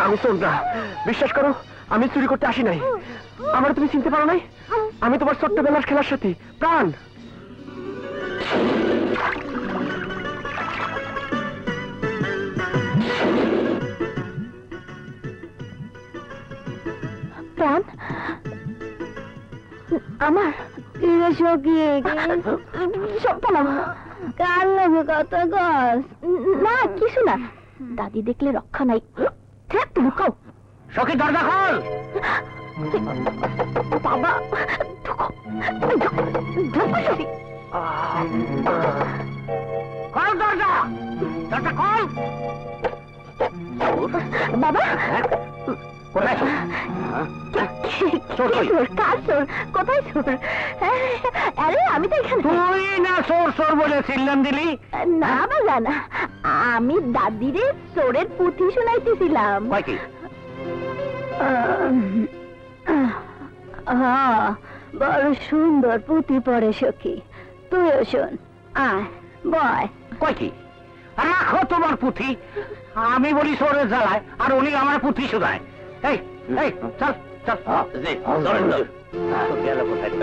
আমি চোর না, বিশ্বাস করো আমি চুরি করতে আসি নাই। আমার তুমি চিনতে পারো নাই? আমি তোমার ছোট্টবেলার খেলার সাথী প্রাণ। প্রাণ আমার কার লাগে কত গছ? না কিছু না, দাদি দেখলে রক্ষা নাই। লুকাও সখী, দরজা খোল। বাবা খোল দরজা, দরজা খোল। বাবা কোথায় চোর? কোথায় চোর? আরে আমি তো এখানে। তুই না চোর চোর বলে চিল্লাম দিলি? না বাবা না, আমি দাদিরে চোরের পুঁথি শোনাইতেছিলাম। কি বড় সুন্দর পুঁথি পড়ে সখী, তুইও শোন। আয় বয়। কয় কি? রাখো তোমার পুঁথি। আমি বলি চোরের জ্বালায় আর উনি আমার পুঁথি শোনায়। এই এই চল চল, গেল কোথায়?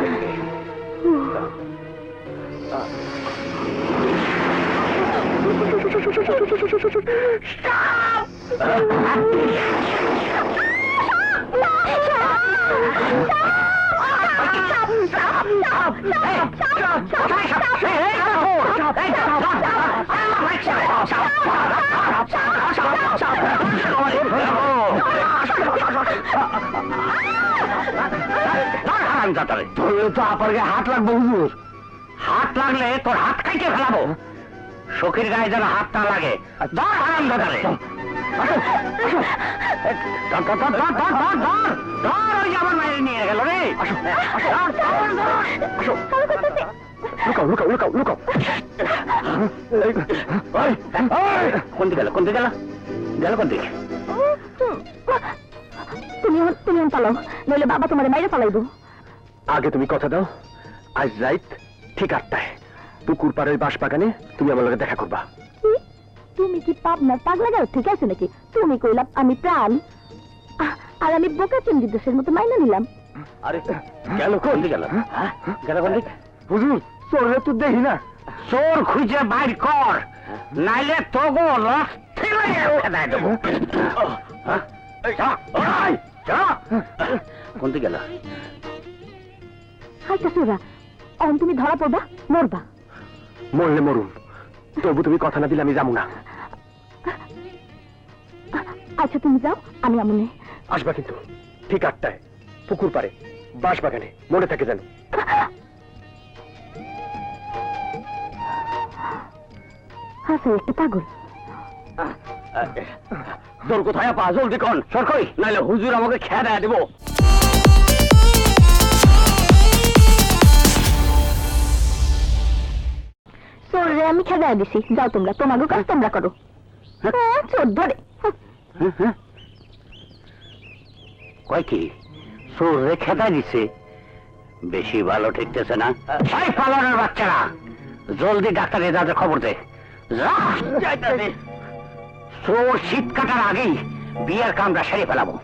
হাত লাগবো হুজুর। হাত লাগলে তোর হাত খাইতে ফেলাবো। সখীর গায়ে যেন হাত না লাগে। ধর হারাম দাদারে, আমার মায়ের নিয়ে গেল রে। লুকাও লুকাও লুকাও লুকাও। কোন দিকে গেল? কোন দিকে গেল? গেল কোন দিকে? তুমি পালাও, নইলে বাবা তোমার মাইরে পালাইবো। আগে তুমি কথা দাও, আজ রাত ঠিক 8টায় পুকুর পাড়ের বাঁশ বাগানে তুমি আমার লগে দেখা করবা। তুমি কি পাবনার পাগলা গাও ঠিক আছে নাকি? তুমি কইলাম আমি প্রাণ, আর আমি বোকা চিংড়ি দেশের মতো মাইনা নিলাম। আরে গেল কোন দিকে? গেল গেল কোন দিকে? হুজুর চোরে তো দেখি না। চোর খুঁজে বাইর কর, নাইলে তোগো লাথি লাগিয়ে ফেদাই দেবো। কোন দিকে গেল? হাইটা চোরা, অন তুমি ধরা পড়বা, মরবা। মরলে মরুন, তবু তুমি কথা না দিলে আমি যাবো না। আচ্ছা তুমি যাও, আমি আমনে আসবা কিন্তু ঠিক 8টায় পুকুর পাড়ে বাঁশ বাগানে, মনে থাকে যেন। হাসে একটু পাগল। তোর কোথায় পা? জলদি কন সরকই, নাইলে হুজুর আমাকে খেয়া দেয়া দেবো। চোরে আমি খেদা দিছি, যাও তোমরা, তোমাকে কাজ তোমরা করো। চোর ধরে। কয় কি? চোর রে খেদা দিছে? বেশি ভালো ঠেকতেছে না। পালনের বাচ্চারা জলদি ডাক্তারে দাদা খবর দে। চোর শীত কাটার আগেই বিয়ের কামটা সেরে ফেলাবো।